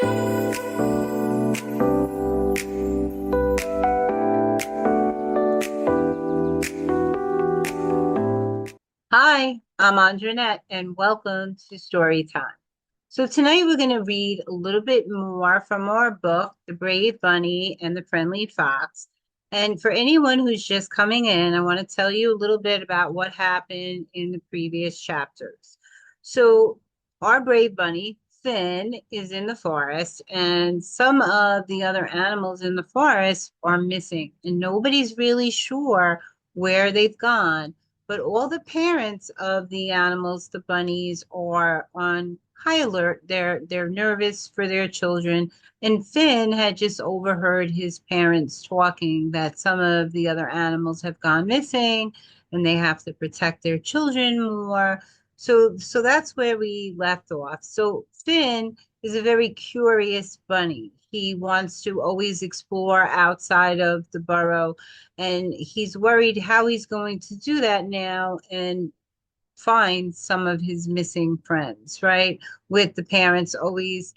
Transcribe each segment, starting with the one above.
Hi, I'm Andra Annette, and welcome to Story Time. So tonight we're going to read a little bit more from our book, The Brave Bunny and the Friendly Fox. And for anyone who's just coming in, I want to tell you a little bit about what happened in the previous chapters. So our brave bunny, Finn, is in the forest, and some of the other animals in the forest are missing, and nobody's really sure where they've gone. But all the parents of the animals, the bunnies, are on high alert. They're nervous for their children. And Finn had just overheard his parents talking that some of the other animals have gone missing and they have to protect their children more. So that's where we left off. So Finn is a very curious bunny. He wants to always explore outside of the burrow, and he's worried how he's going to do that now and find some of his missing friends, right? With the parents always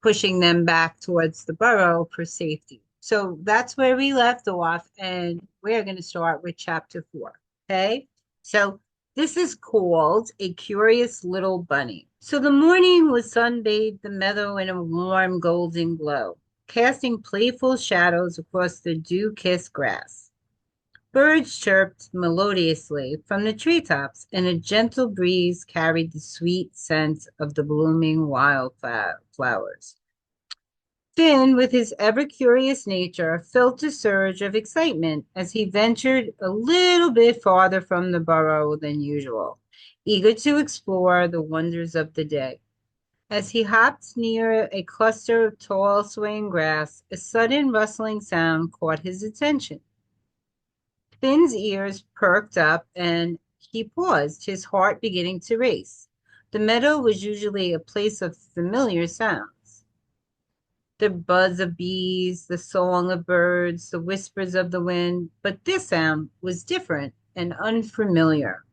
pushing them back towards the burrow for safety. So that's where we left off, and we're going to start with chapter 4. Okay. So this is called A Curious Little Bunny. So the morning was sun-bathed the meadow in a warm golden glow, casting playful shadows across the dew-kissed grass. Birds chirped melodiously from the treetops, and a gentle breeze carried the sweet scent of the blooming wildflowers. Finn, with his ever-curious nature, felt a surge of excitement as he ventured a little bit farther from the burrow than usual, eager to explore the wonders of the day. As he hopped near a cluster of tall, swaying grass, a sudden rustling sound caught his attention. Finn's ears perked up and he paused, his heart beginning to race. The meadow was usually a place of familiar sounds. The buzz of bees, the song of birds, the whispers of the wind, but this sound was different and unfamiliar.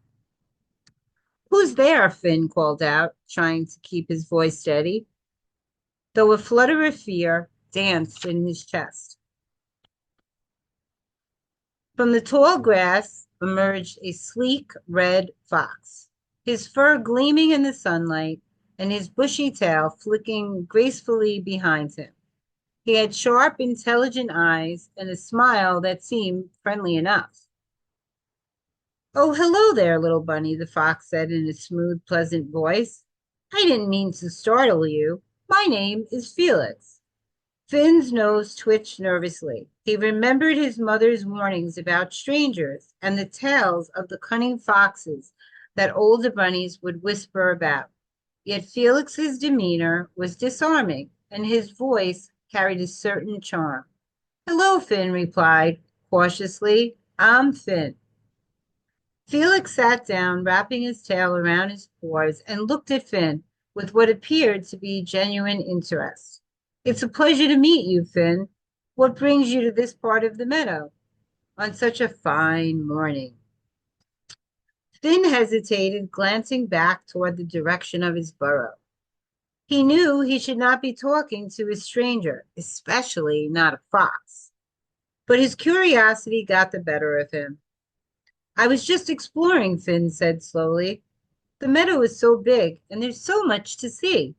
Who's there? Finn called out, trying to keep his voice steady, though a flutter of fear danced in his chest. From the tall grass emerged a sleek red fox, his fur gleaming in the sunlight and his bushy tail flicking gracefully behind him. He had sharp, intelligent eyes and a smile that seemed friendly enough. Oh, hello there, little bunny, the fox said in a smooth, pleasant voice. I didn't mean to startle you. My name is Felix. Finn's nose twitched nervously. He remembered his mother's warnings about strangers and the tales of the cunning foxes that older bunnies would whisper about. Yet Felix's demeanor was disarming, and his voice carried a certain charm. Hello, Finn replied cautiously. I'm Finn. Felix sat down, wrapping his tail around his paws, and looked at Finn with what appeared to be genuine interest. It's a pleasure to meet you, Finn. What brings you to this part of the meadow on such a fine morning? Finn hesitated, glancing back toward the direction of his burrow. He knew he should not be talking to a stranger, especially not a fox. But his curiosity got the better of him. I was just exploring, Finn said slowly. The meadow is so big, and there's so much to see.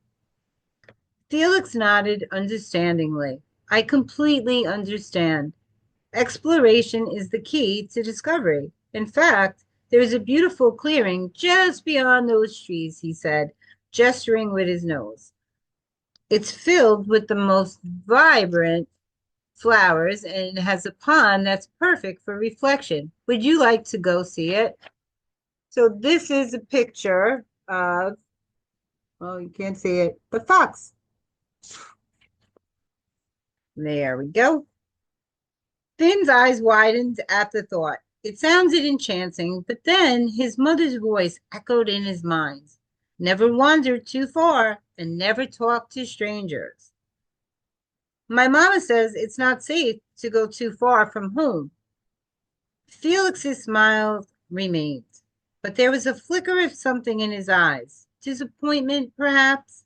Felix nodded understandingly. I completely understand. Exploration is the key to discovery. In fact, there is a beautiful clearing just beyond those trees, he said, gesturing with his nose. It's filled with the most vibrant flowers and has a pond that's perfect for reflection. Would you like to go see it? So this is a picture of, well, you can't see it, but fox. There we go. Finn's eyes widened at the thought. It sounded enchanting, but then his mother's voice echoed in his mind. Never wandered too far and never talked to strangers. My mama says it's not safe to go too far from home. Felix's smile remained, but there was a flicker of something in his eyes. Disappointment, perhaps?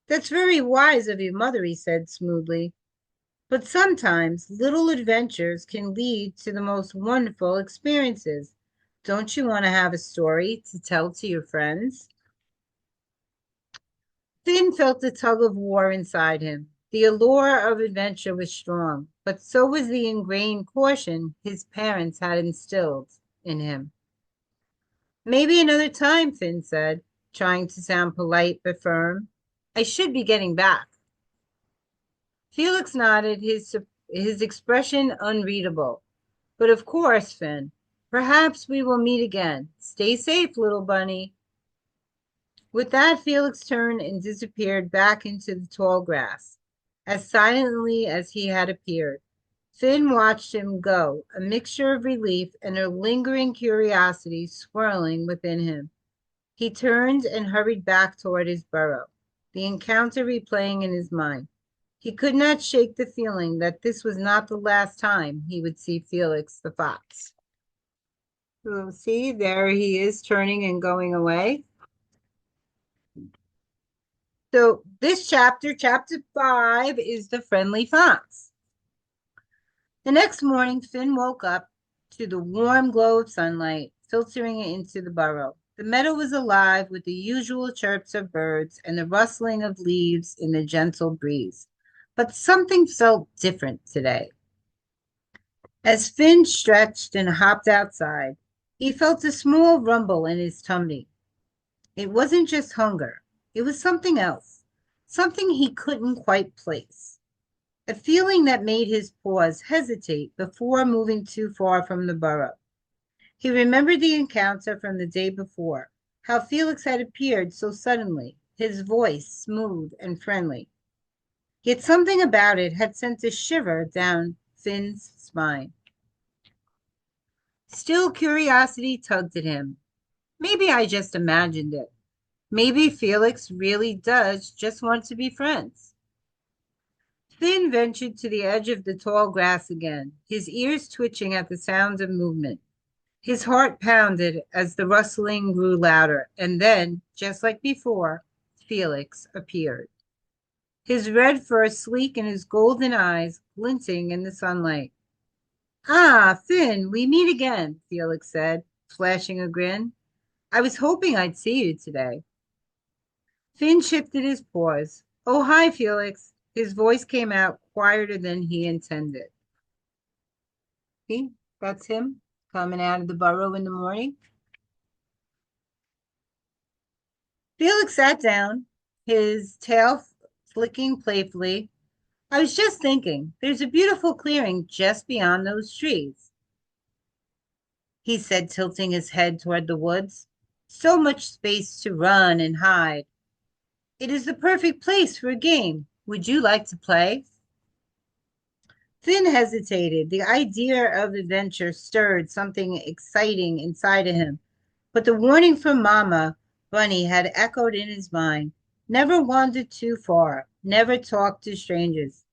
That's very wise of your mother, he said smoothly. But sometimes little adventures can lead to the most wonderful experiences. Don't you want to have a story to tell to your friends? Finn felt the tug of war inside him. The allure of adventure was strong, but so was the ingrained caution his parents had instilled in him. Maybe another time, Finn said, trying to sound polite but firm. I should be getting back. Felix nodded, his expression unreadable. But of course, Finn, perhaps we will meet again. Stay safe, little bunny. With that, Felix turned and disappeared back into the tall grass, as silently as he had appeared. Finn watched him go, a mixture of relief and a lingering curiosity swirling within him. He turned and hurried back toward his burrow, the encounter replaying in his mind. He could not shake the feeling that this was not the last time he would see Felix the fox. So see, there he is turning and going away. So this chapter, chapter 5, is the friendly fox. The next morning, Finn woke up to the warm glow of sunlight filtering into the burrow. The meadow was alive with the usual chirps of birds and the rustling of leaves in the gentle breeze. But something felt different today. As Finn stretched and hopped outside, he felt a small rumble in his tummy. It wasn't just hunger, it was something else, something he couldn't quite place. A feeling that made his paws hesitate before moving too far from the burrow. He remembered the encounter from the day before, how Felix had appeared so suddenly, his voice smooth and friendly. Yet something about it had sent a shiver down Finn's spine. Still, curiosity tugged at him. Maybe I just imagined it. Maybe Felix really does just want to be friends. Finn ventured to the edge of the tall grass again, his ears twitching at the sound of movement. His heart pounded as the rustling grew louder, and then, just like before, Felix appeared. His red fur sleek and his golden eyes glinting in the sunlight. Ah, Finn, we meet again, Felix said, flashing a grin. I was hoping I'd see you today. Finn shifted his paws. Oh, hi, Felix. His voice came out quieter than he intended. See, that's him coming out of the burrow in the morning. Felix sat down, his tail flicking playfully. I was just thinking, there's a beautiful clearing just beyond those trees, he said, tilting his head toward the woods. So much space to run and hide. It is the perfect place for a game. Would you like to play? Finn hesitated. The idea of adventure stirred something exciting inside of him. But the warning from Mama Bunny had echoed in his mind. Never wander too far. Never talk to strangers.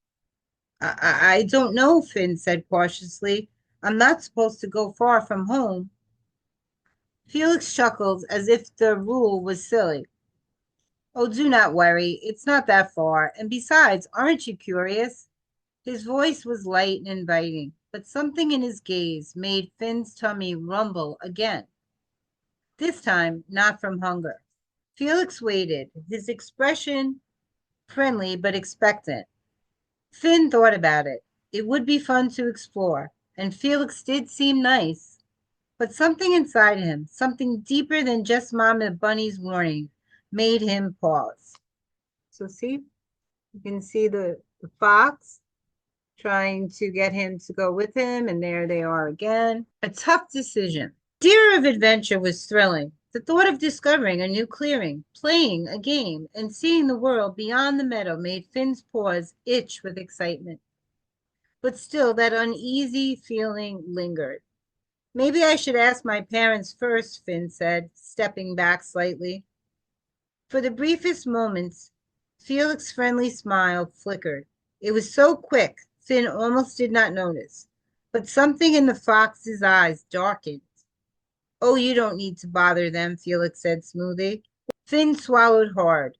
I don't know, Finn said cautiously. I'm not supposed to go far from home. Felix chuckled as if the rule was silly. Oh, do not worry. It's not that far. And besides, aren't you curious? His voice was light and inviting, but something in his gaze made Finn's tummy rumble again. This time, not from hunger. Felix waited, his expression friendly but expectant. Finn thought about it. It would be fun to explore, and Felix did seem nice. But something inside him, something deeper than just Mama Bunny's warning, made him pause. So see, you can see the fox trying to get him to go with him, and there they are again. A tough decision. The idea of adventure was thrilling. The thought of discovering a new clearing, playing a game, and seeing the world beyond the meadow made Finn's paws itch with excitement. But still, that uneasy feeling lingered. Maybe I should ask my parents first, Finn said, stepping back slightly. For the briefest moments, Felix's friendly smile flickered. It was so quick, Finn almost did not notice. But something in the fox's eyes darkened. Oh, you don't need to bother them, Felix said smoothly. Finn swallowed hard.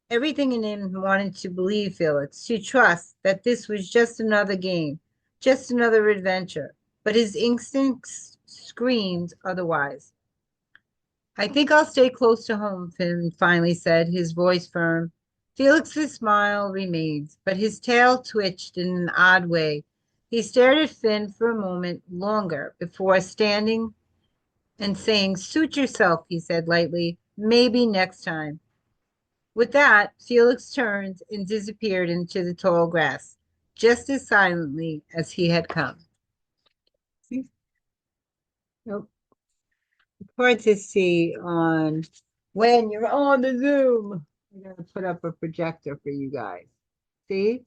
Everything in him wanted to believe Felix, to trust that this was just another game, just another adventure. But his instincts screamed otherwise. I think I'll stay close to home, Finn finally said, his voice firm. Felix's smile remained, but his tail twitched in an odd way. He stared at Finn for a moment longer before standing and saying, Suit yourself, he said lightly. Maybe next time. With that, Felix turned and disappeared into the tall grass, just as silently as he had come. See? Nope. It's hard to see on when you're on the Zoom. I'm going to put up a projector for you guys. See?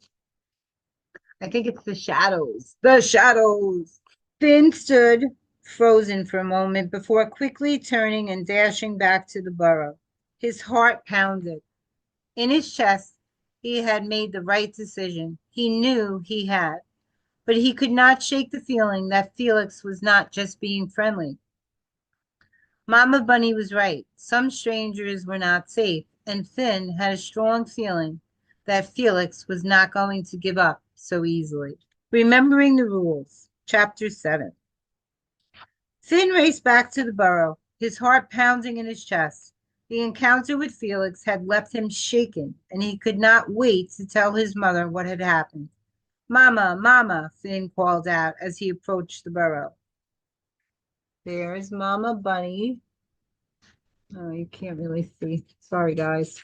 I think it's the shadows. The shadows. Finn stood frozen for a moment before quickly turning and dashing back to the burrow. His heart pounded. In his chest, he had made the right decision. He knew he had, but he could not shake the feeling that Felix was not just being friendly. Mama Bunny was right. Some strangers were not safe, and Finn had a strong feeling that Felix was not going to give up so easily. Remembering the rules, Chapter 7. Finn raced back to the burrow, his heart pounding in his chest. The encounter with Felix had left him shaken, and he could not wait to tell his mother what had happened. Mama, Mama, Finn called out as he approached the burrow. There's Mama Bunny. Oh, you can't really see. Sorry, guys.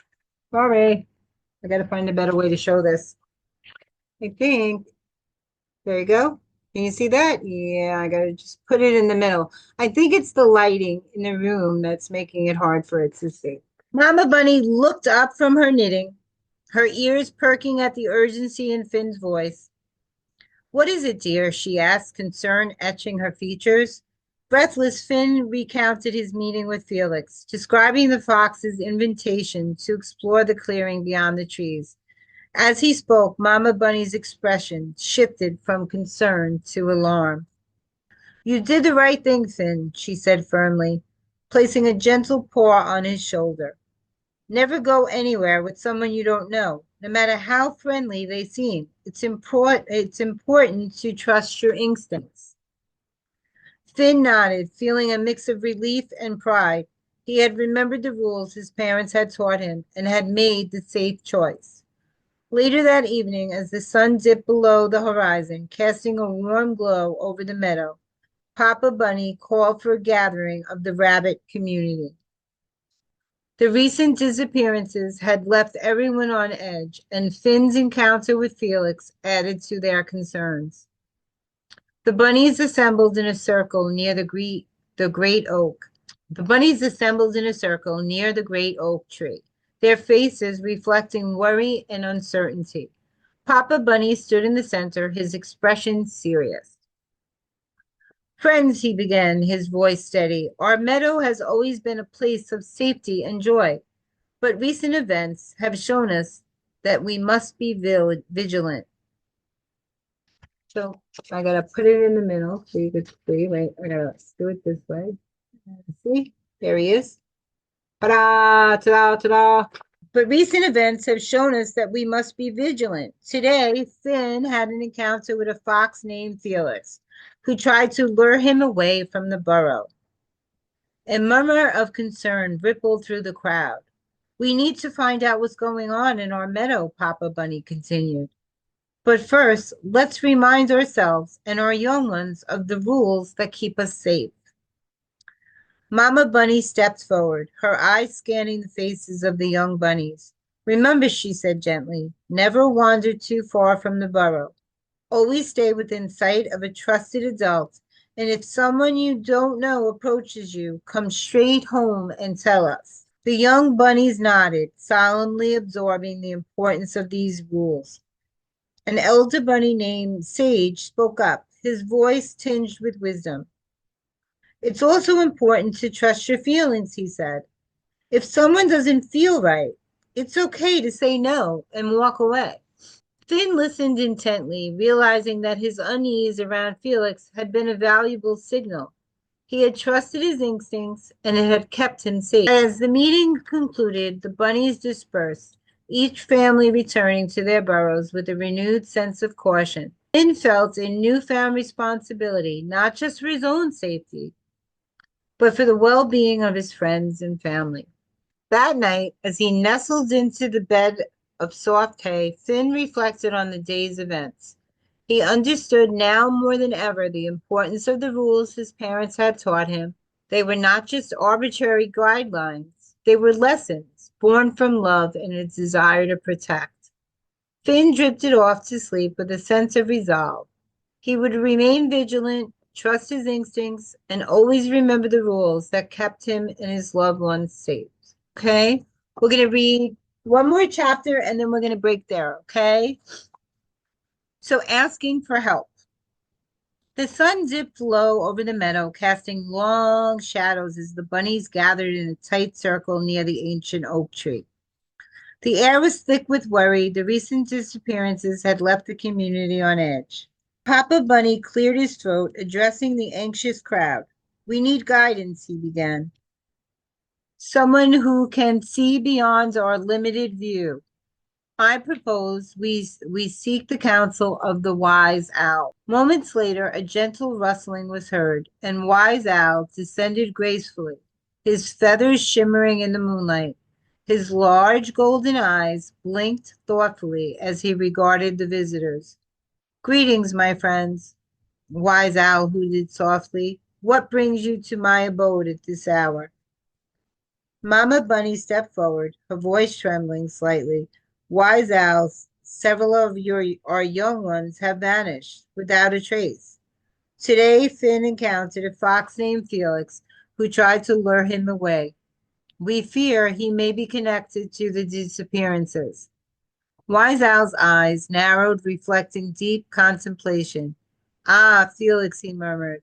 Sorry. I got to find a better way to show this. I think. There you go. Can you see that? Yeah, I got to just put it in the middle. I think it's the lighting in the room that's making it hard for it to see. Mama Bunny looked up from her knitting, her ears perking at the urgency in Finn's voice. What is it, dear? She asked, concern etching her features. Breathless, Finn recounted his meeting with Felix, describing the fox's invitation to explore the clearing beyond the trees. As he spoke, Mama Bunny's expression shifted from concern to alarm. You did the right thing, Finn, she said firmly, placing a gentle paw on his shoulder. Never go anywhere with someone you don't know, no matter how friendly they seem. It's important to trust your instincts. Finn nodded, feeling a mix of relief and pride. He had remembered the rules his parents had taught him and had made the safe choice. Later that evening, as the sun dipped below the horizon, casting a warm glow over the meadow, Papa Bunny called for a gathering of the rabbit community. The recent disappearances had left everyone on edge, and Finn's encounter with Felix added to their concerns. The bunnies assembled in a circle near the great oak. The bunnies assembled in a circle near the great oak tree, their faces reflecting worry and uncertainty. Papa Bunny stood in the center, his expression serious. Friends, he began, his voice steady, our meadow has always been a place of safety and joy, but recent events have shown us that we must be vigilant. So I gotta put it in the middle so you could see. Wait, I gotta do it this way. See, there he is. Ta-da, ta-da, ta-da. But recent events have shown us that we must be vigilant. Today, Finn had an encounter with a fox named Felix, who tried to lure him away from the burrow. A murmur of concern rippled through the crowd. We need to find out what's going on in our meadow, Papa Bunny continued. But first, let's remind ourselves and our young ones of the rules that keep us safe. Mama Bunny stepped forward, her eyes scanning the faces of the young bunnies. Remember, she said gently, never wander too far from the burrow. Always stay within sight of a trusted adult, and if someone you don't know approaches you, come straight home and tell us. The young bunnies nodded, solemnly absorbing the importance of these rules. An elder bunny named Sage spoke up, his voice tinged with wisdom. It's also important to trust your feelings, he said. If someone doesn't feel right, it's okay to say no and walk away. Finn listened intently, realizing that his unease around Felix had been a valuable signal. He had trusted his instincts, and it had kept him safe. As the meeting concluded, the bunnies dispersed, each family returning to their burrows with a renewed sense of caution. Finn felt a newfound responsibility, not just for his own safety, but for the well-being of his friends and family. That night, as he nestled into the bed of soft hay, Finn reflected on the day's events. He understood now more than ever the importance of the rules his parents had taught him. They were not just arbitrary guidelines, they were lessons born from love and a desire to protect. Finn drifted off to sleep with a sense of resolve. He would remain vigilant, trust his instincts, and always remember the rules that kept him and his loved ones safe. Okay? We're going to read one more chapter and then we're going to break there. Okay? So, asking for help. The sun dipped low over the meadow, casting long shadows as the bunnies gathered in a tight circle near the ancient oak tree. The air was thick with worry. The recent disappearances had left the community on edge. Papa Bunny cleared his throat, addressing the anxious crowd. We need guidance, he began. Someone who can see beyond our limited view. I propose we seek the counsel of the wise owl. Moments later, a gentle rustling was heard, and wise owl descended gracefully, his feathers shimmering in the moonlight. His large golden eyes blinked thoughtfully as he regarded the visitors. Greetings, my friends, wise owl hooted softly. What brings you to my abode at this hour? Mama Bunny stepped forward, her voice trembling slightly. Wise owls, several of our young ones have vanished without a trace. Today, Finn encountered a fox named Felix who tried to lure him away. We fear he may be connected to the disappearances. Wise Owl's eyes narrowed, reflecting deep contemplation. Ah, Felix, he murmured.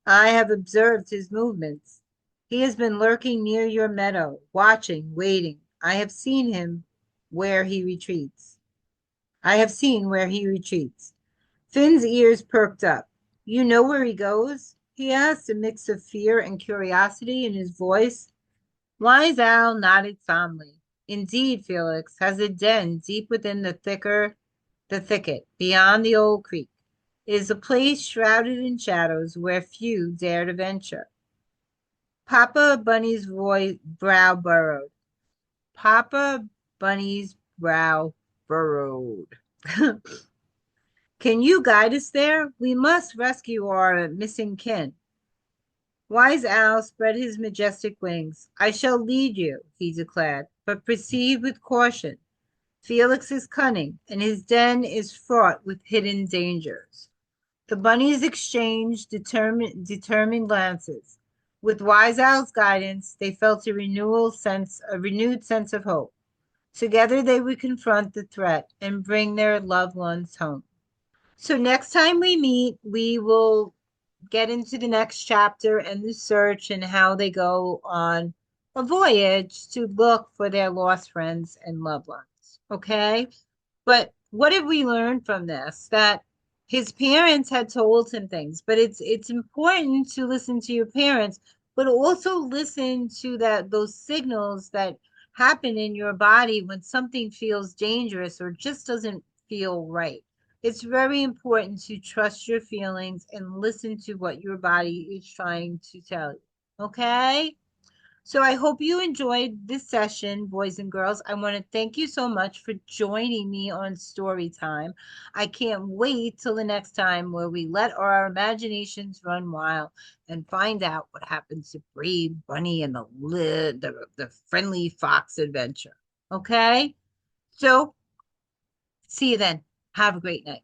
I have observed his movements. He has been lurking near your meadow, watching, waiting. I have seen him where he retreats. I have seen where he retreats. Finn's ears perked up. You know where he goes? He asked, a mix of fear and curiosity in his voice. Wise Owl nodded solemnly. Indeed, Felix has a den deep within the thicket, beyond the old creek. It is a place shrouded in shadows where few dare to venture. Papa Bunny's brow burrowed. Papa Bunny's brow burrowed. Can you guide us there? We must rescue our missing kin. Wise Owl spread his majestic wings. I shall lead you, he declared, but proceed with caution. Felix is cunning, and his den is fraught with hidden dangers. The bunnies exchanged determined glances. With Wise Owl's guidance, they felt a renewed sense of hope. Together they would confront the threat and bring their loved ones home. So next time we meet, we will get into the next chapter and the search and how they go on a voyage to look for their lost friends and loved ones. Okay? But what have we learned from this? That his parents had told him things, but it's important to listen to your parents, but also listen to those signals that happen in your body when something feels dangerous or just doesn't feel right. It's very important to trust your feelings and listen to what your body is trying to tell you. Okay? So I hope you enjoyed this session, boys and girls. I want to thank you so much for joining me on story time. I can't wait till the next time where we let our imaginations run wild and find out what happens to Brave Bunny and the friendly fox adventure. Okay? So see you then. Have a great night.